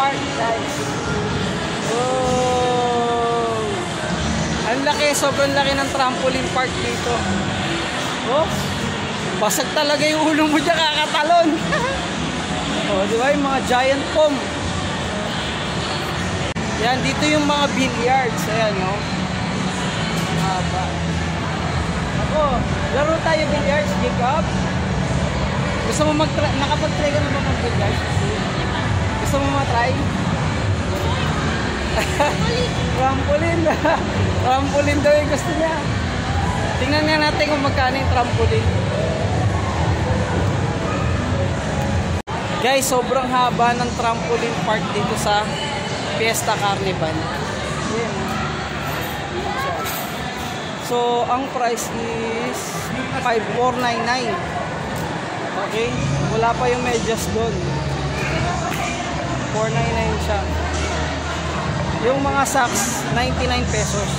park, guys. Oh, ang laki, sobrang laki ng trampoline park dito. Oh, basag talaga yung ulo mo dyan, kakatalon. Oh, di ba yung mga giant foam. Yan, dito yung mga billiards. Ayan, no? Haba. Ako, laro tayo billiards, Jacob. Gusto mo mag-try? Nakapag-try ka na ba mag-billiards? Gusto mo matry? Trampoline. Trampoline daw yung gusto niya. Tingnan nga natin kung magkano yung trampoline. Guys, sobrang haba ng trampoline park dito sa Fiesta Carnival. Ayan. So, ang price is 5,499. Okay? Wala pa yung medyas doon. 499 siya. Yung mga socks, 99 pesos.